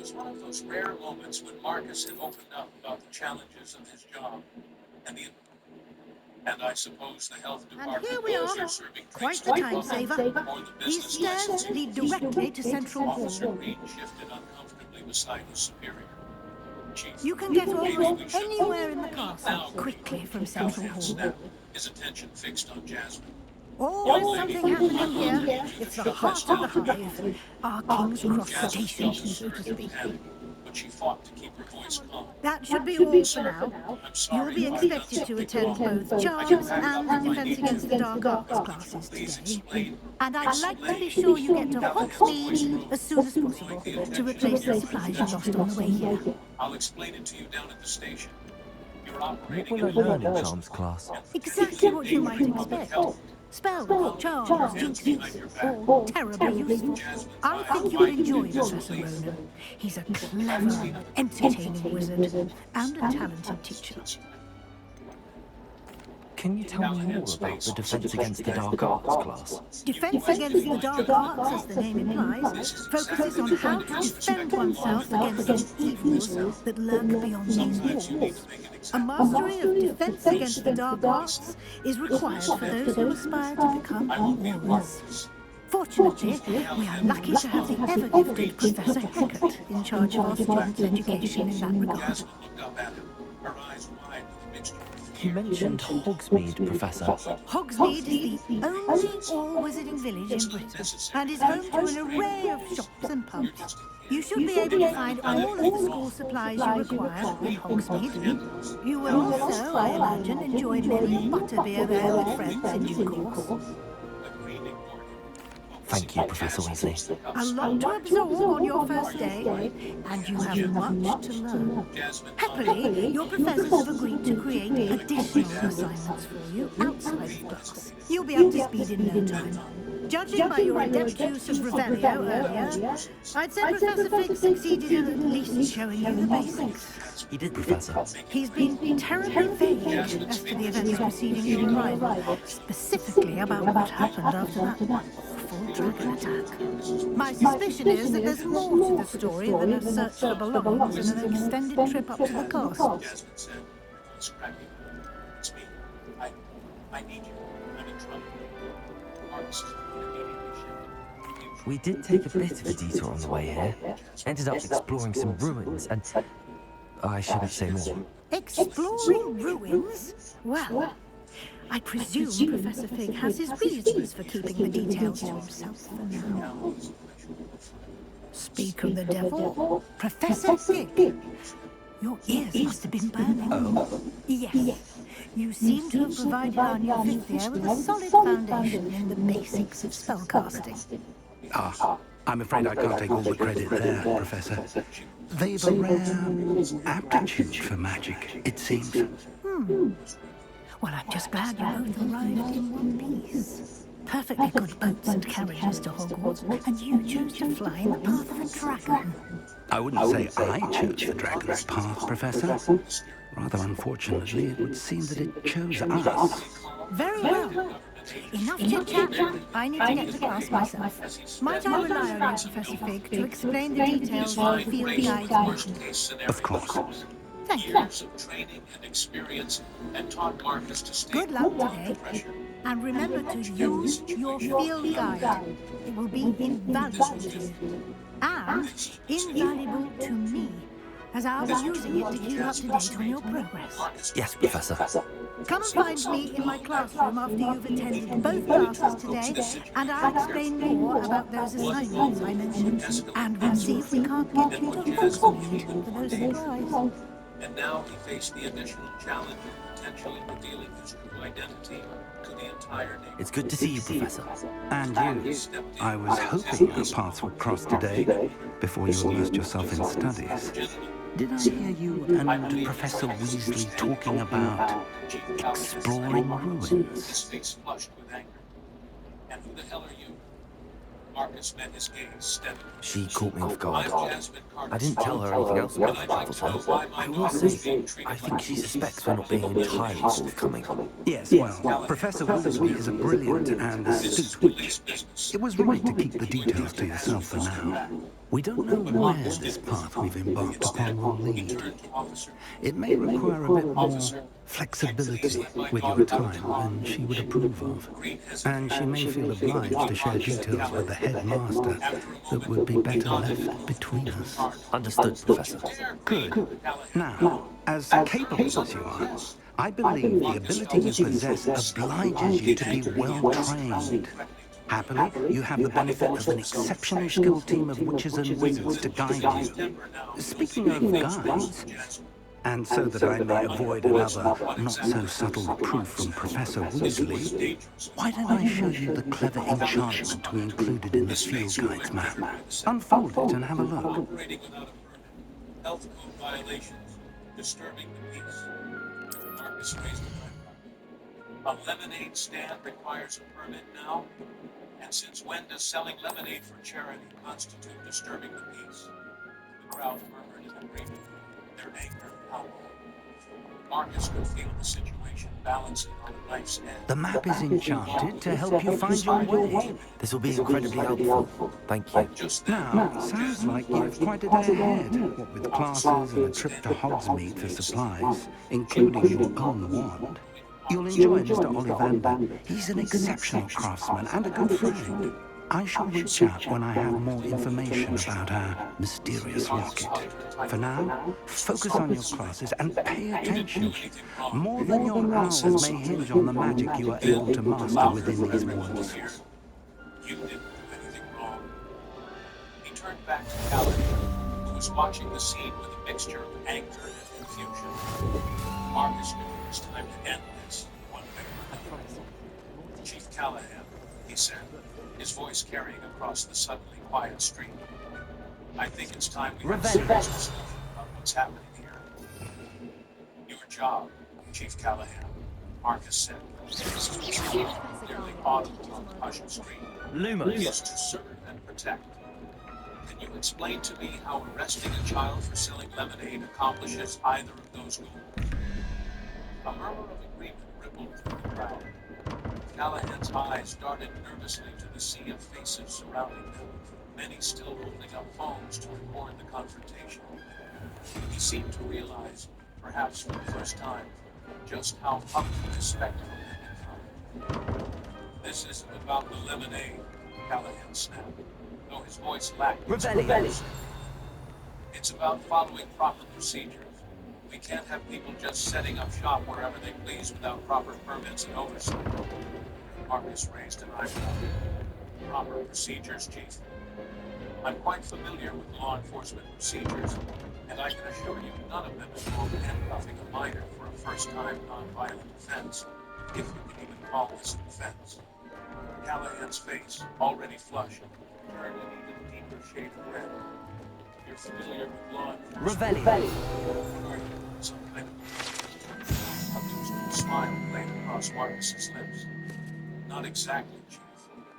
was one of those rare moments when Marcus had opened up about the challenges of his job and the and I suppose the health And department here we are. knows you're serving Quite drinks the to time the public saver. or the These business stairs licensing. lead directly to Central Officer Hall. Green shifted uncomfortably beside his superior. Chief, You can get maybe almost we should anywhere in the Not castle now, Green. quickly from Calhoun Central Hall. snapped, his attention fixed on Jasmine. Always Young lady, something happening I'm going to here. need you It's to the shut heart this of the down for me. hive. Our King's Cross Jasmine station, felt a so to surge of speak. panic, but she fought to keep her voice calm. That should be all for now. I'm sorry You'll be if I've done expected to something attend wrong. both I can Charms back up and if I Defense need Against to. the Dark Arts But would you classes please today. explain? And I'd like to be Explain sure you get to how the voice Hogsmeade rose as soon as possible the to intention replace the of supplies you lost on the way here. I'll explain it to you down at the station. You're What operating will I in a learn in business Charms class? Exactly what you might public expect. health. Spells, charms, Hands behind your back. all terribly useful. Jasmine's I eyes think you'll widened enjoy in Professor disbelief. Ronan. He's a clever, entertaining wizard and a talented teacher. Can you tell me more about the Defense Against the Dark Arts class? Defense Against the Dark Arts, as the name implies, focuses on how to defend oneself against the evils that lurk beyond these walls. A mastery of Defense Against the Dark Arts is required for those who aspire to become warriors. Fortunately, we are lucky to have the ever-gifted Professor Heckert in charge of our students' education in that regard. Jasmine looked up at him, her eyes wide with a mixture of You fear. mentioned Hogsmeade, Professor. Hogsmeade is the only all-wizarding village in Britain and is home to an array of shops and pubs. You should be able to find all of the school supplies you require in Hogsmeade. You will also, I imagine, enjoy many butterbeer there with friends in due course. Thank you, Professor Weasley. A lot to absorb on your first day, and you have much to learn. Happily, your professors have agreed to create additional assignments for you outside of class. You'll be up to speed in no time. Judging by your adept use of Revelio earlier, I'd say Professor Fig succeeded in at least showing you the basics. He did, Professor. He's been terribly vague as to the events preceding your arrival, specifically about what happened after that awful dragon attack. My suspicion is that there's more to the story than a search for belongings and an extended trip up to the castle. Jasmine said, her voice cracking. It's me. I need you. I'm in trouble. Marcus immediately shifted. We did take a bit of a detour on the way here. Ended up exploring some ruins and... I shouldn't say more. Exploring ruins? Well, I presume Professor Fig has his reasons for keeping the details to himself for now. Speak of the devil, Professor Fig. Your ears must have been burning. Oh? Yes. You seem to have provided our new fifth year with a solid foundation in the basics of spellcasting. I'm afraid I can't take all the credit there, Professor. They've a rare aptitude for magic, it seems. Well, I'm just glad you both arrived in one piece. Perfectly good boats and carriages to Hogwarts, and you chose to fly in the path of a dragon. I wouldn't say I chose the dragon's path, Professor. Rather unfortunately, it would seem that it chose us. Very well. Enough chit-chat. I need to get to class myself. Might I rely on you, Professor Fig, to explain the details of the field guide's mission? Of course. Thank you. Years of training and experience and taught Marcus to stay Good luck under today. pressure. And remember to use your field guide. It will be invaluable to you. And invaluable to me, as I'll be using it to keep up to date on your progress. Yes, Professor. Come and find me in my classroom after you've attended both classes today, and I'll explain more about those assignments I mentioned. And we'll see if we can't get you to Hogsmeade for those supplies. And now he faced the additional challenge of potentially revealing his true identity to the entire neighborhood. It's good to see you, Professor. And you. I was hoping our paths would cross today, before you immersed yourself in studies. Did I hear you and Professor Weasley talking about exploring ruins? His face flushed with anger. And who the hell are you? Marcus met his gaze steadily. She caught me off guard. I'm Jasmine I didn't Carter. tell her anything else about And the I'd like travel to know time. why my I will daughter is say, being treated I think like she this. suspects we're not being entirely forthcoming. Yes, well, Professor Weasley is a brilliant and This is astute police witch. business. It was right to keep the details to yourself for now. We don't know where this path we've embarked upon will He lead. turned to Officer. It may require a bit more Officer, flexibility with your time than she would approve of. Green And she may feel obliged to share details with the headmaster that would be better left between us. Understood, Professor. Good. Now, as capable as you are, I believe the ability you possess obliges you to be well trained. Happily, you have the benefit of an exceptionally skilled team of witches and wizards to guide you. Speaking of guides, and so that I may avoid another not-so-subtle reproof from Professor Weasley, why don't I show you the clever enchantment we included in the field guide's map? Unfold it and have a look. Operating without a permit. Health code violations. Disturbing the peace. Marcus raised an eyebrow. A lemonade stand requires a permit now? And since when does selling lemonade for charity constitute disturbing the peace? The crowd murmured in agreement, their anger palpable. Marcus could feel the situation balancing on a knife's edge. The map is enchanted to help you find your way. This will be incredibly helpful. Thank you. Just then, Now, sounds like you've quite a day ahead, what with classes and a trip to Hogsmeade for supplies, including your own wand. You'll enjoy Mr. Ollivander. He's an exceptional craftsman and a good friend. I shall reach out when I have more information about our mysterious rocket. For now, focus on your classes and pay attention. More than your hours may hinge on the magic you are able to master within these walls. you didn't do anything wrong. He turned back to Callahan, who was watching the scene with a mixture of anger and confusion. Marcus knew it was time to end this, one way or another. Chief Callahan, he said, his voice carrying across the suddenly quiet street. I think it's time we have a serious discussion about what's happening here. Your job, Chief Callahan, Marcus said, clearly audible on the hushed street, is to serve and protect. Can you explain to me how arresting a child for selling lemonade accomplishes either of those goals? A murmur of agreement rippled through the crowd. Callahan's eyes darted nervously to the sea of faces surrounding them, many still holding up phones to record the confrontation. He seemed to realize, perhaps for the first time, just how ugly this spectacle had become. This isn't about the lemonade, Callahan snapped, though his voice lacked expression. It's about following proper procedures. We can't have people just setting up shop wherever they please without proper permits and oversight. Marcus raised an eyebrow. Proper procedures, Chief. I'm quite familiar with law enforcement procedures, and I can assure you none of them involve handcuffing a minor for a first-time non-violent offense, if you can even call this an offense. Callahan's face, already flushed, turned an even deeper shade of red. You're familiar with law enforcement. Are you some kind of... A losing smile played across Marcus's lips. Not exactly, Chief,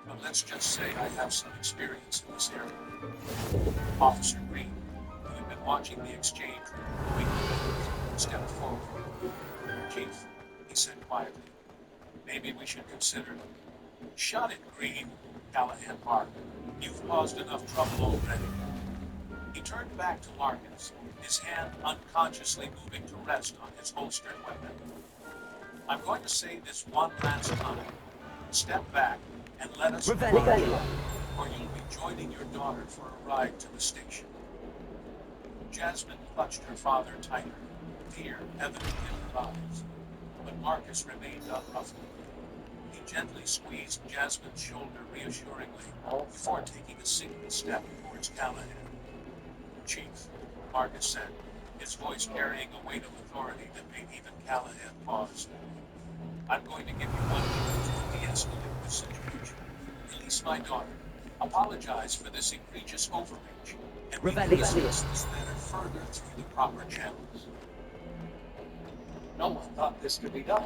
but let's just say I have some experience in this area. Officer Green, who had been watching the exchange from the window, stepped forward. Chief, he said quietly, maybe we should consider... Shut it, Green, Callahan barked. You've caused enough trouble already. He turned back to Marcus, his hand unconsciously moving to rest on his holstered weapon. I'm going to say this one last time. Step back and let us approach, or you'll be joining your daughter for a ride to the station. Jasmine clutched her father tighter, fear evident in her eyes, but Marcus remained unruffled. He gently squeezed Jasmine's shoulder reassuringly before taking a single step towards Callahan. Chief, Marcus said, his voice carrying a weight of authority that made even Callahan pause. I'm going to give you 1 minute to de-escalate this situation. Release my daughter. Apologize for this egregious overreach, and we can discuss this matter further through the proper channels. No one thought this could be done.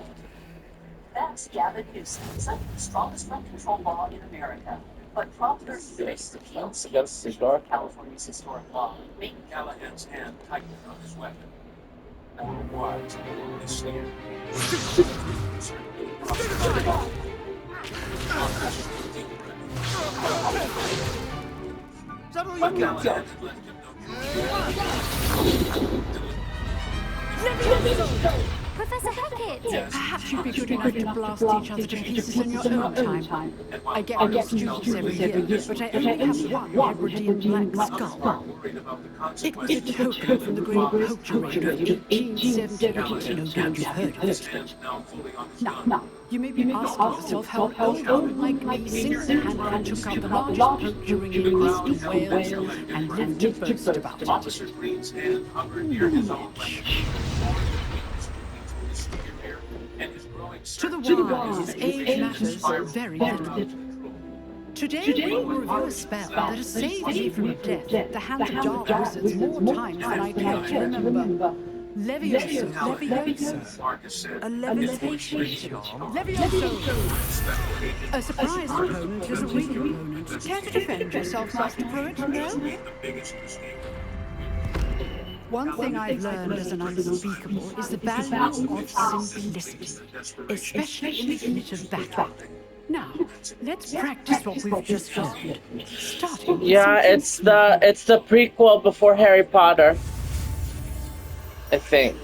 That's Gavin Newsom, the strongest gun control law in America. But Proctor faced appeals against California's historic law. Callahan's hand tightened on his weapon. For a while, he sneered. Professor Hackett! Perhaps you'd be good enough to blast each other to pieces in your own time. I get new students every year, but I only have one Hebridean black skull. It was a token from the great poacher raid of 1878. No doubt you've heard of it. Now, you may be asking yourself how an old woman like me single-handedly took out the largest poacher ring in Western Wales and lived to boast about it. Officer Green's hand hovered near his own To the wise, age matters very little. Today we will review a spell that has saved me from death at the hands of dark wizards more times than I care to remember. Levioso. A levitation charm. Levioso. A surprised opponent is a weak opponent. Care to defend yourself, Master Pruitt? No? One thing I've learned as an unspeakable is the value of simplicity, especially in the heat of battle. Now, let's practice what we've just learned. Starting with it's the prequel before Harry Potter, I think.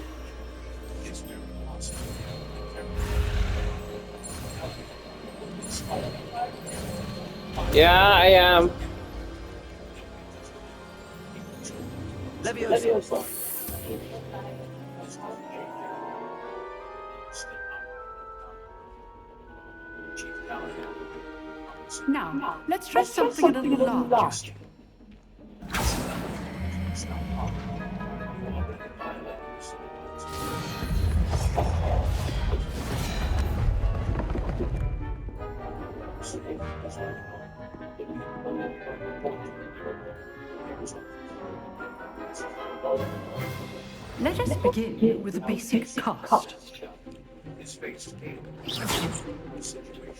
Yeah, I am. Leviosa. Now, let's try something a little larger. Let us begin with a basic cast.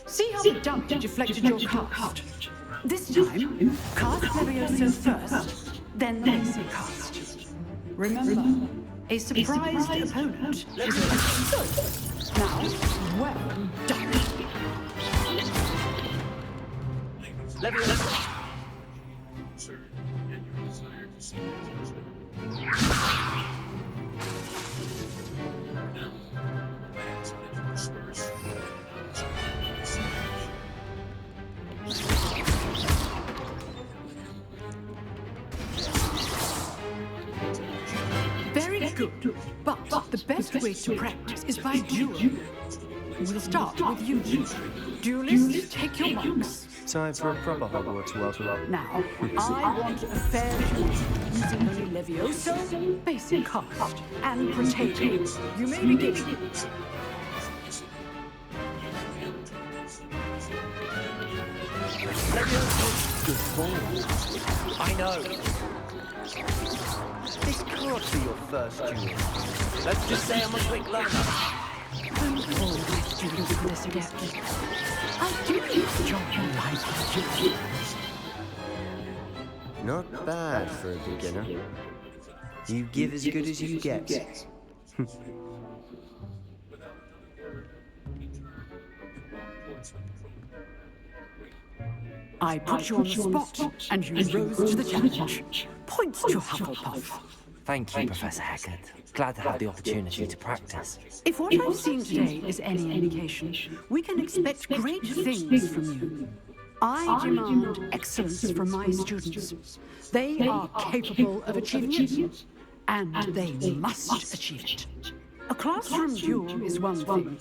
See how the dummy deflected your cast. This time, cast Levioso first, then the basic cast. Remember, a surprised opponent is a... Now, well done. Leviosa. Very good, but the best way to practice is by dueling. We'll start with you. Duelists, take your marks. Time for a proper Hogwarts welcome. Now, I want a fair duel using only Levioso, basic cast, and potato. You may begin. Good ball. I know. This can't be your first duel. Let's just say I'm a quick learner. I'm always doing this again. I do enjoy your life. Not bad for a beginner. You give as good as you get. I put you on the spot, and you rose to the challenge. Points to Hufflepuff. Thank you, Professor Hackett. Glad to have the opportunity to practice. If what I've seen today is any indication, we can expect great things from you. I demand excellence from my students. They are capable of achieving it, and they must achieve it. A classroom duel is one thing,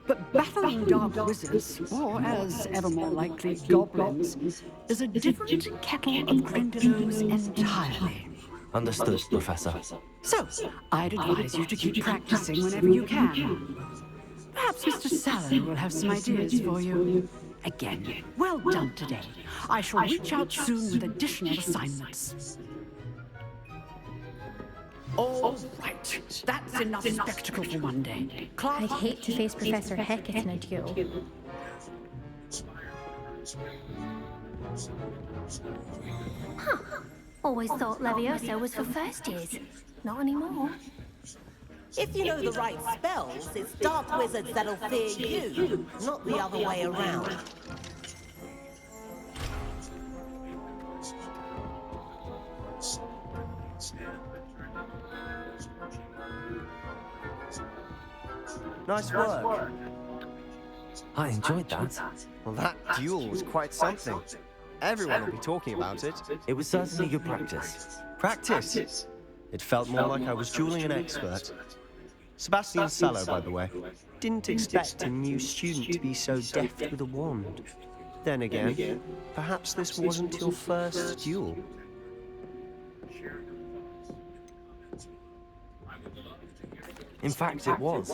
but battling dark wizards, or as ever more likely, goblins, is a different kettle of grindelows entirely. Understood, Professor. So, I'd advise you to keep practicing whenever you can. Perhaps Mr. Sallow will have some ideas for you. Again, well done today. I shall reach out soon with additional assignments. All right, that's enough spectacle for one day. I'd hate to face Professor Hackett in a duel. Always thought Levioso was for first years. Not anymore. If you know the right spells, it's dark wizards that'll fear you, not the other way around. Nice work. I enjoyed that. Well, that duel was quite something. Everyone will be talking about it. It was certainly good practice. Practice. It felt more like I was dueling an expert. Sebastian Sallow, by the way. Didn't expect a new student to be so deft with a wand. Then again, perhaps this wasn't your first duel. In fact, it was.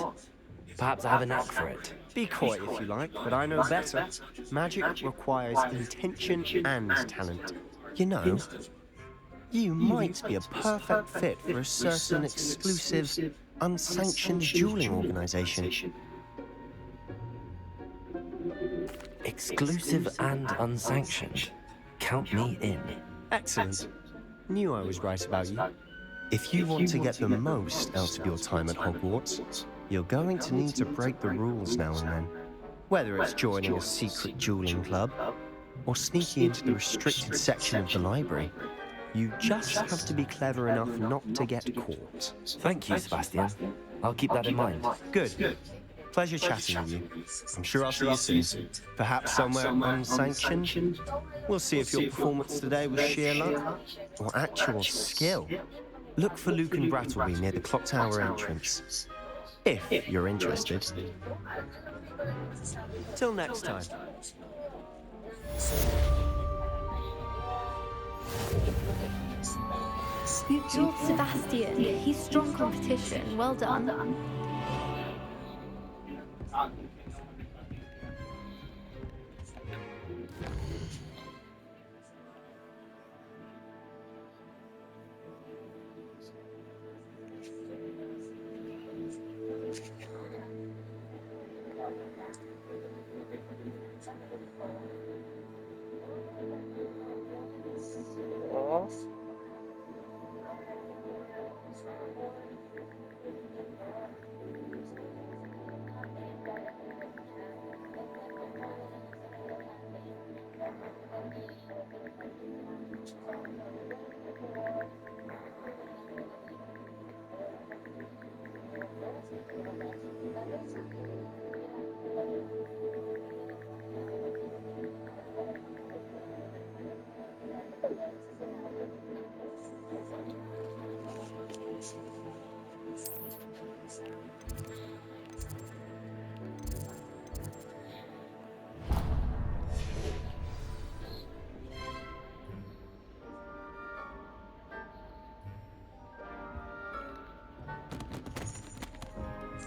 Perhaps I have a knack for it. Be coy if you like, but I know better. Magic requires intention and talent. You know, you might be a perfect fit for a certain exclusive, unsanctioned dueling organization. Exclusive and unsanctioned. Count me in. Excellent. Knew I was right about you. If you want to get the most out of your time at Hogwarts, you're going to need to break the rules now and then. Whether it's joining a secret dueling club, or sneaking into the restricted section of the library, you just have to be clever enough not to get caught. Thank you, Sebastian. I'll keep that in mind. Good. Pleasure chatting with you. I'm sure I'll see you soon. Perhaps somewhere unsanctioned. We'll see if your performance today was sheer luck or actual skill. Look for Luke and Brattleby near the clock tower entrance, if you're interested. Till next time. You dueled Sebastian. He's strong competition. Well done.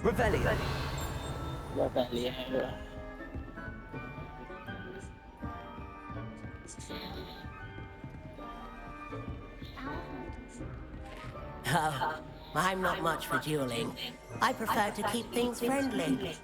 Revelio. Oh, I'm not much for dueling. I prefer to keep things friendly.